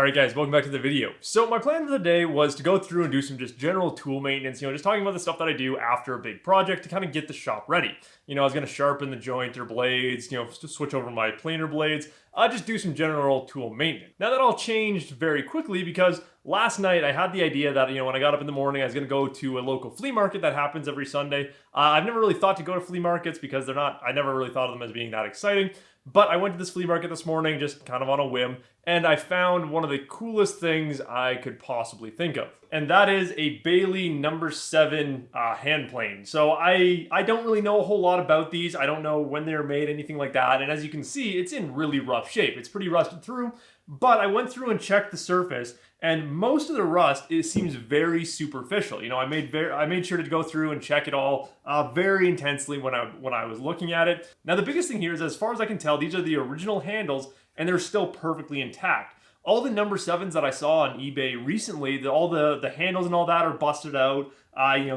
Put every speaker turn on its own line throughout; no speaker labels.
Alright guys, welcome back to the video. So my plan for the day was to go through and do some just general tool maintenance, just talking about the stuff that I do after a big project to kind of get the shop ready. I was going to sharpen the jointer blades, to switch over my planer blades, just do some general tool maintenance. Now that all changed very quickly because last night I had the idea that, when I got up in the morning, I was going to go to a local flea market that happens every Sunday. I've never really thought to go to flea markets because I never really thought of them as being that exciting. But I went to this flea market this morning just kind of on a whim, and I found one of the coolest things I could possibly think of. And that is a Bailey No.7 hand plane. So I don't really know a whole lot about these. I don't know when they were made, anything like that. And as you can see, it's in really rough shape. It's pretty rusted through, but I went through and checked the surface, and most of the rust seems very superficial. I made sure to go through and check it all very intensely when I was looking at it. Now the biggest thing here is, as far as I can tell, these are the original handles, and they're still perfectly intact. All the No.7s that I saw on eBay recently, all the handles and all that are busted out.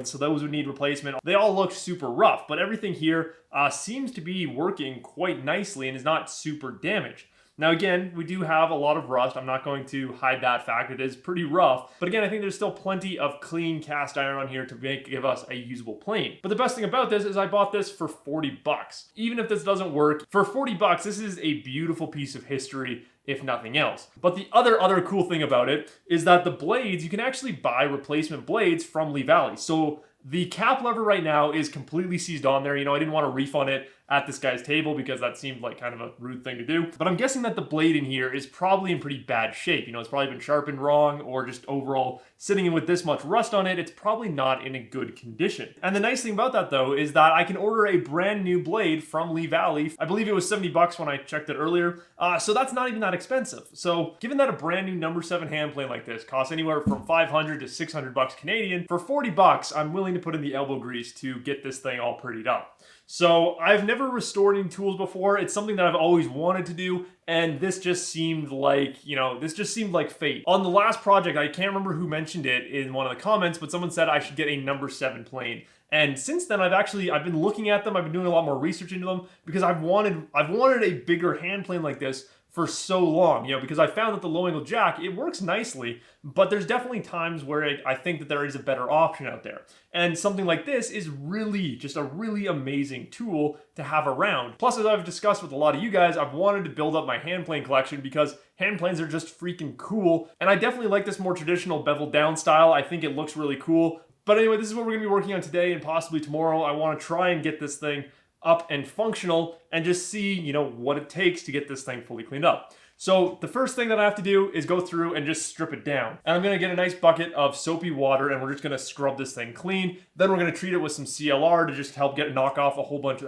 So those would need replacement. They all look super rough, but everything here seems to be working quite nicely and is not super damaged. Now again, we do have a lot of rust. I'm not going to hide that fact. It is pretty rough. But again, I think there's still plenty of clean cast iron on here to give us a usable plane. But the best thing about this is I bought this for 40 bucks. Even if this doesn't work, for 40 bucks, this is a beautiful piece of history, if nothing else. But the other cool thing about it is that the blades, you can actually buy replacement blades from Lee Valley. So the cap lever right now is completely seized on there. I didn't want to refund it at this guy's table because that seemed like kind of a rude thing to do. But I'm guessing that the blade in here is probably in pretty bad shape. It's probably been sharpened wrong, or just overall sitting in with this much rust on it, it's probably not in a good condition. And the nice thing about that though is that I can order a brand new blade from Lee Valley. I believe it was 70 bucks when I checked it earlier. So that's not even that expensive. So given that a brand new No.7 hand plane like this costs anywhere from 500 to 600 bucks Canadian, for 40 bucks, I'm willing to put in the elbow grease to get this thing all prettied up. So I've never restored any tools before. It's something that I've always wanted to do, and this just seemed like, fate. On the last project, I can't remember who mentioned it in one of the comments, but someone said I should get a No.7 plane. And since then, I've been looking at them. I've been doing a lot more research into them because I've wanted a bigger hand plane like this for so long, because I found that the low angle jack, it works nicely, but there's definitely times where I think that there is a better option out there. And something like this is really just a really amazing tool to have around. Plus, as I've discussed with a lot of you guys, I've wanted to build up my hand plane collection because hand planes are just freaking cool. And I definitely like this more traditional beveled down style. I think it looks really cool. But anyway, this is what we're gonna be working on today and possibly tomorrow. I wanna try and get this thing up and functional and just see, what it takes to get this thing fully cleaned up. So the first thing that I have to do is go through and just strip it down. And I'm gonna get a nice bucket of soapy water and we're just gonna scrub this thing clean. Then we're gonna treat it with some CLR to just help knock off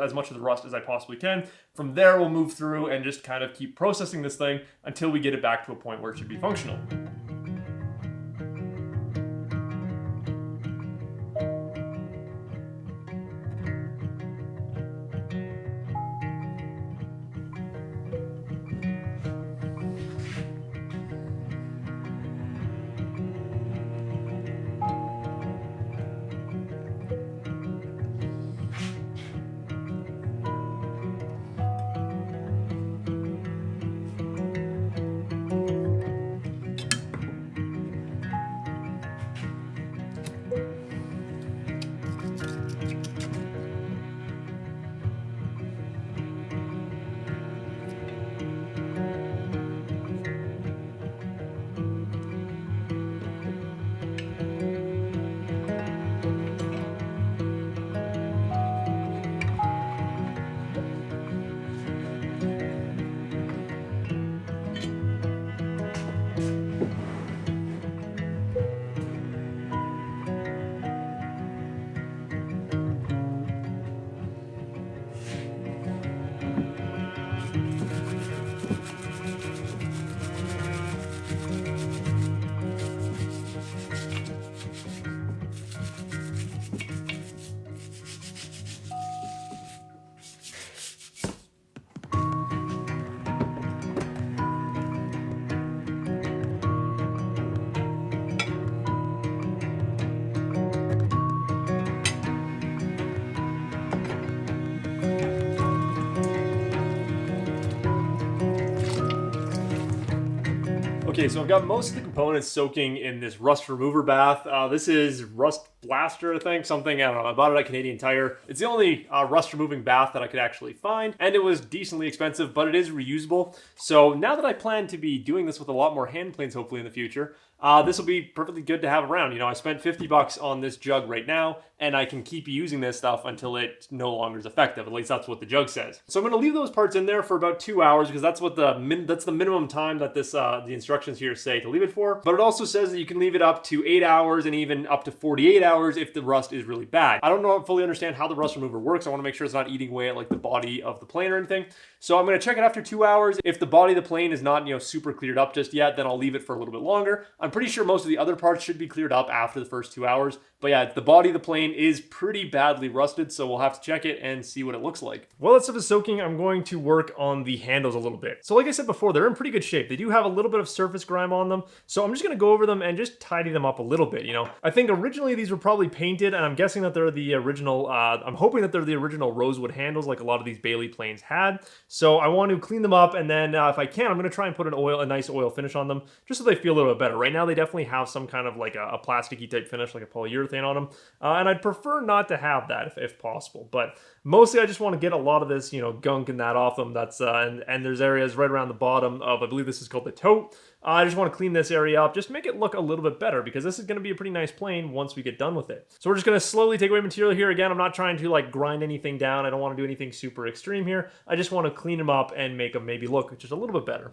as much of the rust as I possibly can. From there, we'll move through and just kind of keep processing this thing until we get it back to a point where it should be functional. Okay, so I've got most of the components soaking in this rust remover bath. This is Rust Blaster, I think, something, I don't know, I bought it at Canadian Tire. It's the only rust removing bath that I could actually find, and it was decently expensive, but it is reusable. So now that I plan to be doing this with a lot more hand planes hopefully in the future, this will be perfectly good to have around. You know, I spent $50 on this jug right now, and I can keep using this stuff until it no longer is effective. At least that's what the jug says. So I'm going to leave those parts in there for about 2 hours because that's what the minimum time that this the instructions here say to leave it for. But it also says that you can leave it up to 8 hours and even up to 48 hours if the rust is really bad. I don't fully understand how the rust remover works. I want to make sure it's not eating away at like the body of the plane or anything. So I'm going to check it after 2 hours. If the body of the plane is not, you know, super cleared up just yet, then I'll leave it for a little bit longer. I'm pretty sure most of the other parts should be cleared up after the first 2 hours. But yeah, the body of the plane is pretty badly rusted, so we'll have to check it and see what it looks like. While that stuff is soaking, I'm going to work on the handles a little bit. So like I said before, they're in pretty good shape. They do have a little bit of surface grime on them, so I'm just going to go over them and just tidy them up a little bit, you know. I think originally these were probably painted, and I'm guessing that they're the original, I'm hoping that they're the original rosewood handles like a lot of these Bailey planes had. So I want to clean them up, and then if I can, I'm going to try and put a nice oil finish on them, just so they feel a little bit better. Right now, they definitely have some kind of like a plasticky type finish, like a polyurethane on them. And I'd prefer not to have that if possible. But mostly I just want to get a lot of this, you know, gunk and that off them. That's and there's areas right around the bottom of, I believe this is called the tote. I just want to clean this area up, just make it look a little bit better because this is going to be a pretty nice plane once we get done with it. So we're just going to slowly take away material here. Again, I'm not trying to like grind anything down. I don't want to do anything super extreme here. I just want to clean them up and make them maybe look just a little bit better.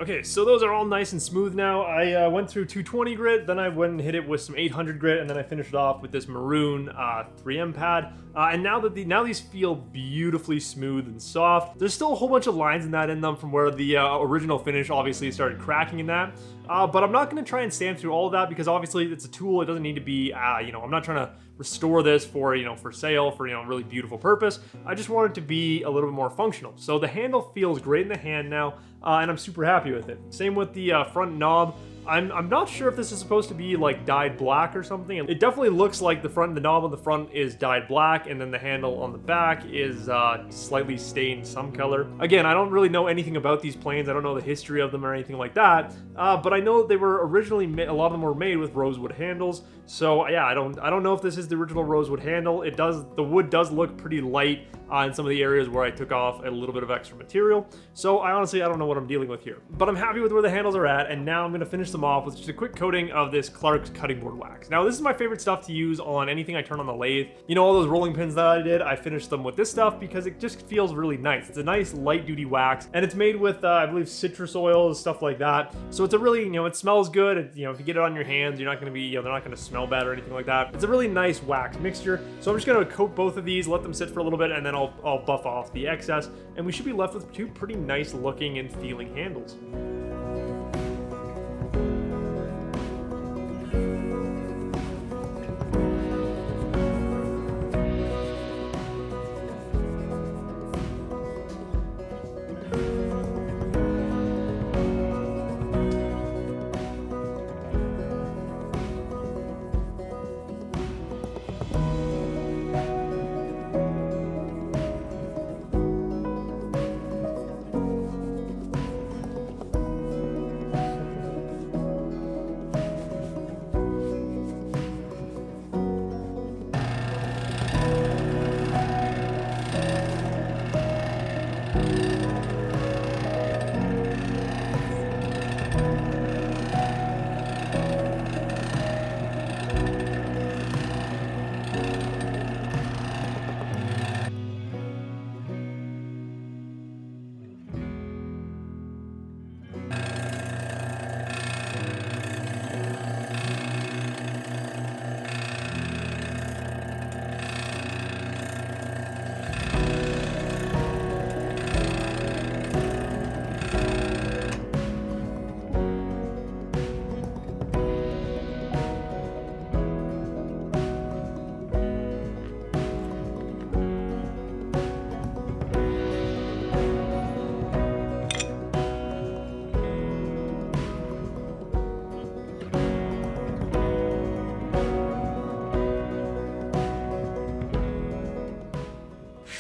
Okay, so those are all nice and smooth now. I went through 220 grit, then I went and hit it with some 800 grit, and then I finished it off with this maroon 3M pad. And now these feel beautifully smooth and soft. There's still a whole bunch of lines in them from where the original finish obviously started cracking in that. But I'm not going to try and sand through all of that because obviously it's a tool. It doesn't need to be, you know, I'm not trying to restore this for, you know, for sale, for, you know, really beautiful purpose. I just want it to be a little bit more functional. So the handle feels great in the hand now, and I'm super happy with it. Same with the front knob. I'm not sure if this is supposed to be like dyed black or something. It definitely looks like the knob on the front is dyed black, and then the handle on the back is slightly stained some color. Again, I don't really know anything about these planes. I don't know the history of them or anything like that. But I know that they were originally a lot of them were made with rosewood handles. So yeah, I don't know if this is the original rosewood handle. The wood does look pretty light in some of the areas where I took off a little bit of extra material. So I honestly don't know what I'm dealing with here. But I'm happy with where the handles are at, and now I'm going to finish them off with just a quick coating of this Clark's cutting board wax. Now this is my favorite stuff to use on anything I turn on the lathe. You know, all those rolling pins that I did, I finished them with this stuff because it just feels really nice. It's a nice light duty wax, and it's made with I believe citrus oils, stuff like that. So it's a really, you know, it smells good. You know, if you get it on your hands, you're not going to be, you know, they're not going to smell bad or anything like that. It's a really nice wax mixture. So I'm just going to coat both of these, let them sit for a little bit, and then I'll buff off the excess, and we should be left with two pretty nice looking and feeling handles.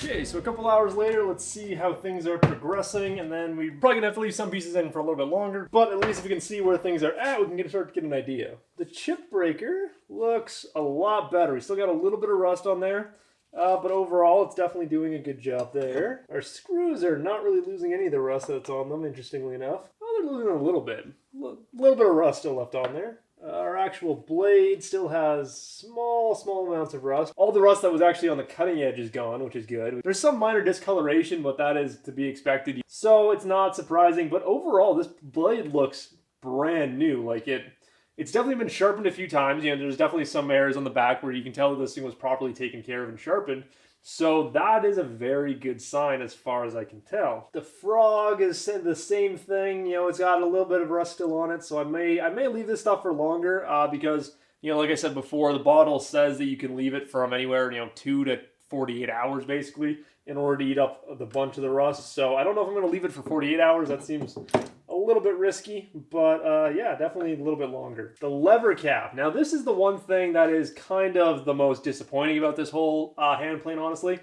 Okay, so a couple hours later, let's see how things are progressing, and then we're probably gonna have to leave some pieces in for a little bit longer, but at least if we can see where things are at, we can start to get an idea. The chip breaker looks a lot better. We still got a little bit of rust on there, but overall, it's definitely doing a good job there. Our screws are not really losing any of the rust that's on them, interestingly enough. Oh, they're losing a little bit. A little bit of rust still left on there. Our actual blade still has small amounts of rust. All the rust that was actually on the cutting edge is gone, which is good. There's some minor discoloration, but that is to be expected. So it's not surprising, but overall, this blade looks brand new. Like it's definitely been sharpened a few times. You know, there's definitely some areas on the back where you can tell that this thing was properly taken care of and sharpened. So that is a very good sign as far as I can tell. The frog is the same thing. You know, it's got a little bit of rust still on it, so I may leave this stuff for longer because, you know, like I said before, the bottle says that you can leave it from anywhere, you know, 2 to 48 hours basically in order to eat up the bunch of the rust. So I don't know if I'm going to leave it for 48 hours. That seems a little bit risky, but yeah, definitely a little bit longer. The lever cap. Now this is the one thing that is kind of the most disappointing about this whole Handplane, honestly,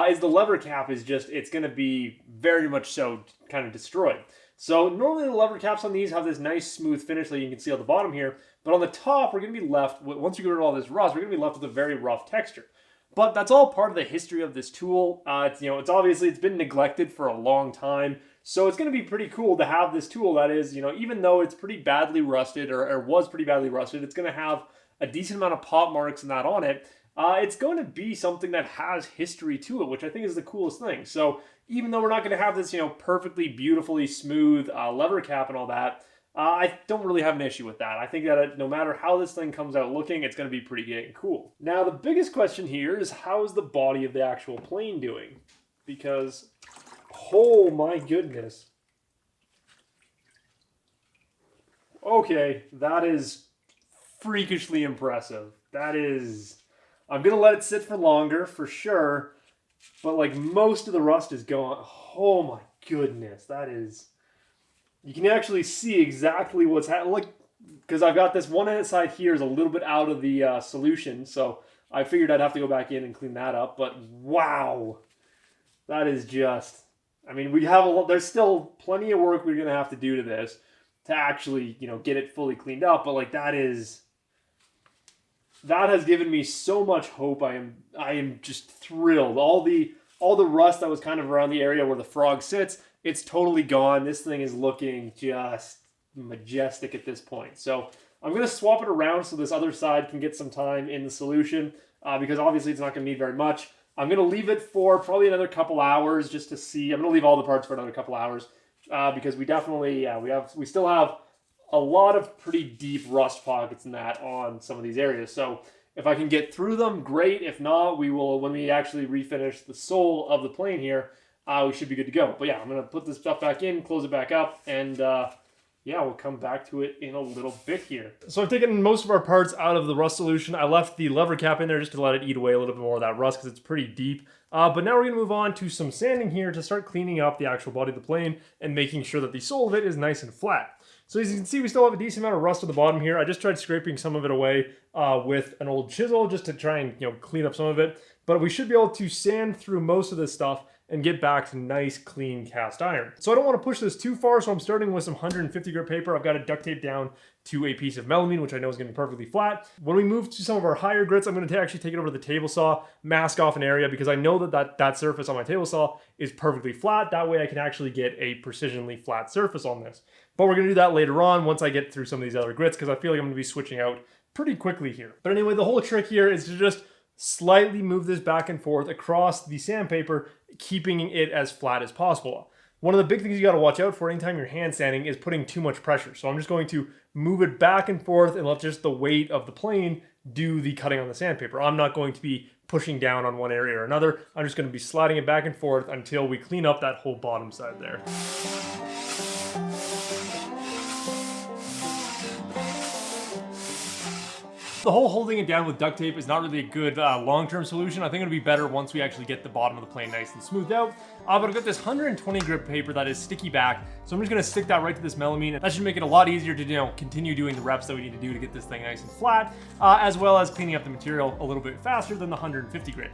is the lever cap is just, it's going to be very much so kind of destroyed. So normally the lever caps on these have this nice smooth finish that you can see on the bottom here, but on the top we're going to be left, once you get rid of all this rust, we're going to be left with a very rough texture. But that's all part of the history of this tool. It's obviously, it's been neglected for a long time. So it's going to be pretty cool to have this tool that is, you know, even though it's pretty badly rusted or was pretty badly rusted, it's going to have a decent amount of pop marks and that on it. It's going to be something that has history to it, which I think is the coolest thing. So even though we're not going to have this, you know, perfectly, beautifully smooth lever cap and all that, I don't really have an issue with that. I think that no matter how this thing comes out looking, it's going to be pretty dang cool. Now, the biggest question here is how is the body of the actual plane doing? Because, oh my goodness. Okay, that is freakishly impressive. That is... I'm going to let it sit for longer, for sure. But, like, most of the rust is gone. Oh my goodness, that is... You can actually see exactly what's happening, like, because I've got this one side here is a little bit out of the solution, so I figured I'd have to go back in and clean that up, but wow, that is just, I mean, there's still plenty of work we're going to have to do to this to actually, you know, get it fully cleaned up, but like that has given me so much hope. I am just thrilled. All the rust that was kind of around the area where the frog sits, it's totally gone. This thing is looking just majestic at this point. So I'm going to swap it around so this other side can get some time in the solution because obviously it's not going to need very much. I'm going to leave it for probably another couple hours just to see. I'm going to leave all the parts for another couple hours because we definitely, we still have a lot of pretty deep rust pockets in that on some of these areas. So if I can get through them, great. If not, we will, when we actually refinish the sole of the plane here, we should be good to go. But yeah, I'm going to put this stuff back in, close it back up, and yeah, we'll come back to it in a little bit here. So I've taken most of our parts out of the rust solution. I left the lever cap in there just to let it eat away a little bit more of that rust because it's pretty deep. But now we're going to move on to some sanding here to start cleaning up the actual body of the plane and making sure that the sole of it is nice and flat. So as you can see, we still have a decent amount of rust at the bottom here. I just tried scraping some of it away with an old chisel just to try and, you know, clean up some of it. But we should be able to sand through most of this stuff and get back to nice, clean cast iron. So I don't want to push this too far, so I'm starting with some 150 grit paper. I've got it duct taped down to a piece of melamine, which I know is going to be perfectly flat. When we move to some of our higher grits, I'm going to actually take it over to the table saw, mask off an area, because I know that surface on my table saw is perfectly flat. That way I can actually get a precisionally flat surface on this. But we're going to do that later on once I get through some of these other grits, because I feel like I'm going to be switching out pretty quickly here. But anyway, the whole trick here is to just slightly move this back and forth across the sandpaper, keeping it as flat as possible. One of the big things you got to watch out for anytime you're hand sanding is putting too much pressure. So I'm just going to move it back and forth and let just the weight of the plane do the cutting on the sandpaper. I'm not going to be pushing down on one area or another. I'm just going to be sliding it back and forth until we clean up that whole bottom side there. The whole holding it down with duct tape is not really a good long-term solution. I think it'll be better once we actually get the bottom of the plane nice and smoothed out. But I've got this 120 grit paper that is sticky back, so I'm just going to stick that right to this melamine, and that should make it a lot easier to, you know, continue doing the reps that we need to do to get this thing nice and flat, as well as cleaning up the material a little bit faster than the 150 grit.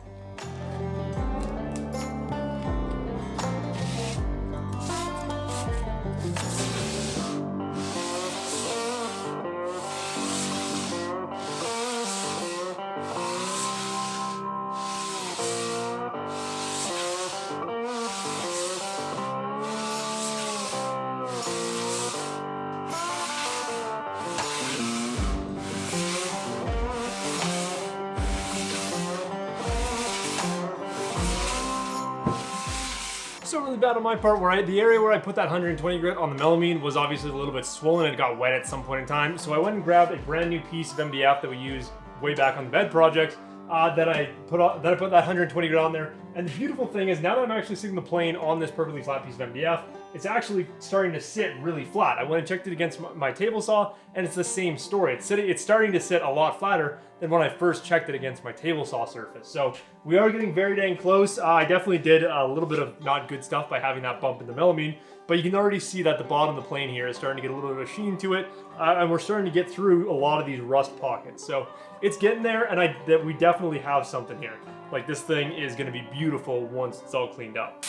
so really bad on my part where the area where I put that 120 grit on the melamine was obviously a little bit swollen and it got wet at some point in time. So I went and grabbed a brand new piece of MDF that we used way back on the bed project that I put that 120 grit on there. And the beautiful thing is now that I'm actually sitting the plane on this perfectly flat piece of MDF, it's actually starting to sit really flat. I went and checked it against my table saw, and it's the same story. It's starting to sit a lot flatter than when I first checked it against my table saw surface. So we are getting very dang close. I definitely did a little bit of not good stuff by having that bump in the melamine, but you can already see that the bottom of the plane here is starting to get a little bit of a sheen to it, and we're starting to get through a lot of these rust pockets. So it's getting there, and we definitely have something here. Like, this thing is going to be beautiful once it's all cleaned up.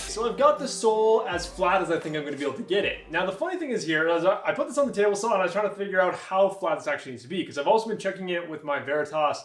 So I've got the sole as flat as I think I'm going to be able to get it. Now the funny thing is here, is I put this on the table saw and I was trying to figure out how flat this actually needs to be, because I've also been checking it with my Veritas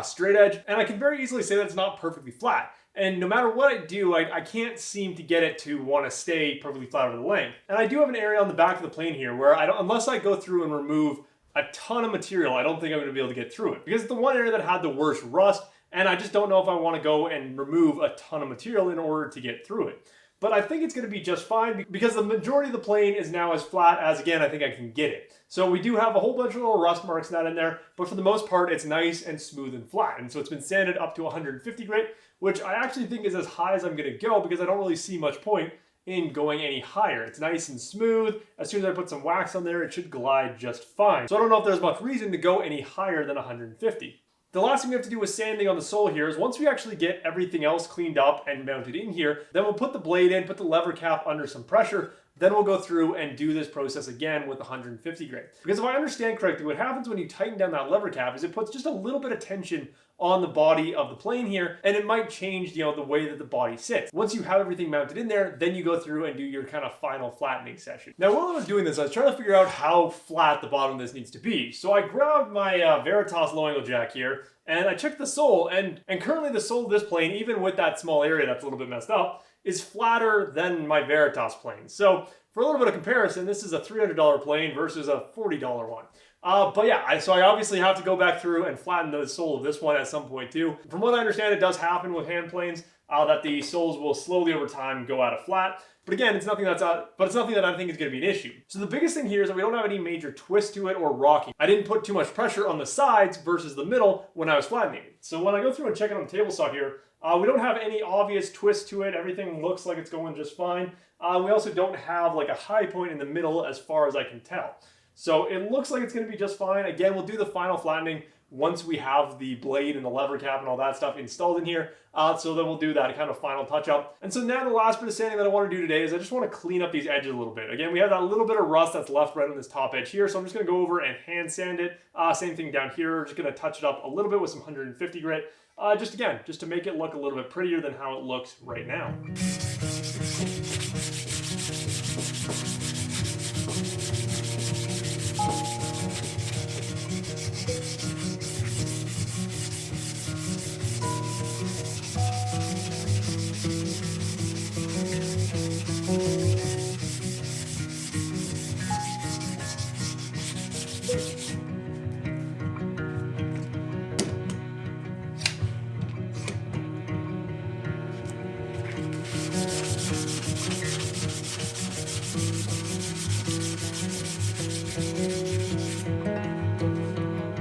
straight edge, and I can very easily say that it's not perfectly flat. And no matter what I do, I can't seem to get it to want to stay perfectly flat over the length. And I do have an area on the back of the plane here where unless I go through and remove a ton of material, I don't think I'm going to be able to get through it, because it's the one area that had the worst rust. And I just don't know if I want to go and remove a ton of material in order to get through it. But I think it's going to be just fine because the majority of the plane is now as flat as, again, I think I can get it. So we do have a whole bunch of little rust marks and that in there, but for the most part, it's nice and smooth and flat. And so it's been sanded up to 150 grit, which I actually think is as high as I'm going to go because I don't really see much point in going any higher. It's nice and smooth. As soon as I put some wax on there, it should glide just fine. So I don't know if there's much reason to go any higher than 150. The last thing we have to do with sanding on the sole here is once we actually get everything else cleaned up and mounted in here, then we'll put the blade in, put the lever cap under some pressure, then we'll go through and do this process again with 150 grit. Because if I understand correctly, what happens when you tighten down that lever cap is it puts just a little bit of tension on the body of the plane here, and it might change, the way that the body sits. Once you have everything mounted in there, then you go through and do your kind of final flattening session. Now, while I was doing this, I was trying to figure out how flat the bottom of this needs to be. So I grabbed my Veritas low angle jack here, and I checked the sole, and currently the sole of this plane, even with that small area that's a little bit messed up, is flatter than my Veritas plane. So for a little bit of comparison, this is a $300 plane versus a $40 one. But yeah, so I obviously have to go back through and flatten the sole of this one at some point too. From what I understand, it does happen with hand planes, that the soles will slowly over time go out of flat. But again, it's nothing that I think is going to be an issue. So the biggest thing here is that we don't have any major twist to it or rocking. I didn't put too much pressure on the sides versus the middle when I was flattening it. So when I go through and check it on the table saw here, we don't have any obvious twist to it. Everything looks like it's going just fine. We also don't have like a high point in the middle as far as I can tell. So it looks like it's going to be just fine. Again, we'll do the final flattening once we have the blade and the lever cap and all that stuff installed in here. So then we'll do that kind of final touch up. And so now the last bit of sanding that I want to do today is I just want to clean up these edges a little bit. Again, we have that little bit of rust that's left right on this top edge here. So I'm just going to go over and hand sand it. Same thing down here. Just going to touch it up a little bit with some 150 grit. Just to make it look a little bit prettier than how it looks right now.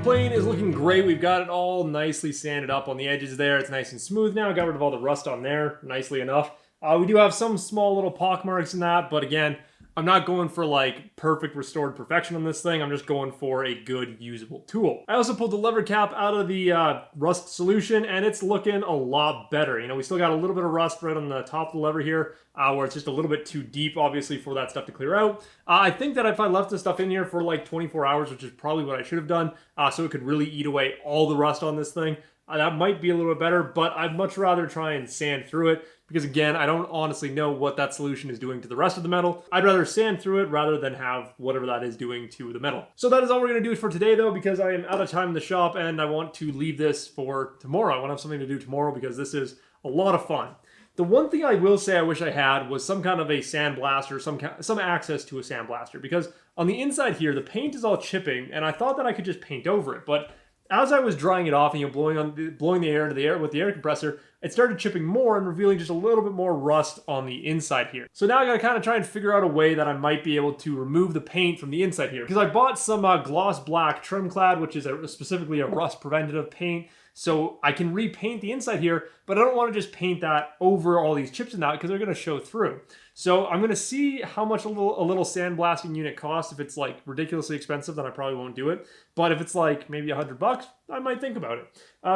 Plane is looking great. We've got it all nicely sanded up on the edges there. It's nice and smooth now. Got rid of all the rust on there nicely enough. We do have some small little pock marks in that, but again, I'm not going for like perfect restored perfection on this thing. I'm just going for a good usable tool. I also pulled the lever cap out of the rust solution, and it's looking a lot better. You know, we still got a little bit of rust right on the top of the lever here, where it's just a little bit too deep, obviously, for that stuff to clear out. I think that if I left this stuff in here for like 24 hours, which is probably what I should have done, so it could really eat away all the rust on this thing, that might be a little bit better, but I'd much rather try and sand through it because, again, I don't honestly know what that solution is doing to the rest of the metal. I'd rather sand through it rather than have whatever that is doing to the metal. So that is all we're going to do for today, though, because I am out of time in the shop and I want to leave this for tomorrow. I want to have something to do tomorrow because this is a lot of fun. The one thing I will say I wish I had was some kind of a sandblaster, some access to a sandblaster, because on the inside here, the paint is all chipping, and I thought that I could just paint over it, but as I was drying it off and blowing the air into the air with the air compressor, it started chipping more and revealing just a little bit more rust on the inside here. So now I gotta kind of try and figure out a way that I might be able to remove the paint from the inside here. Because I bought some gloss black trim clad, which is specifically a rust preventative paint. So I can repaint the inside here, but I don't want to just paint that over all these chips and that because they're going to show through. So I'm going to see how much a little sandblasting unit costs. If it's like ridiculously expensive, then I probably won't do it. But if it's like maybe $100, I might think about it.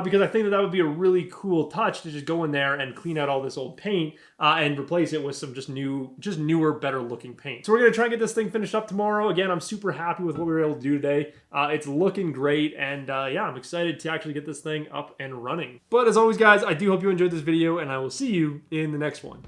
Because I think that would be a really cool touch to just go in there and clean out all this old paint and replace it with some just newer, better looking paint. So we're going to try and get this thing finished up tomorrow. Again, I'm super happy with what we were able to do today. It's looking great, and yeah, I'm excited to actually get this thing up and running. But as always, guys, I do hope you enjoyed this video, and I will see you in the next one.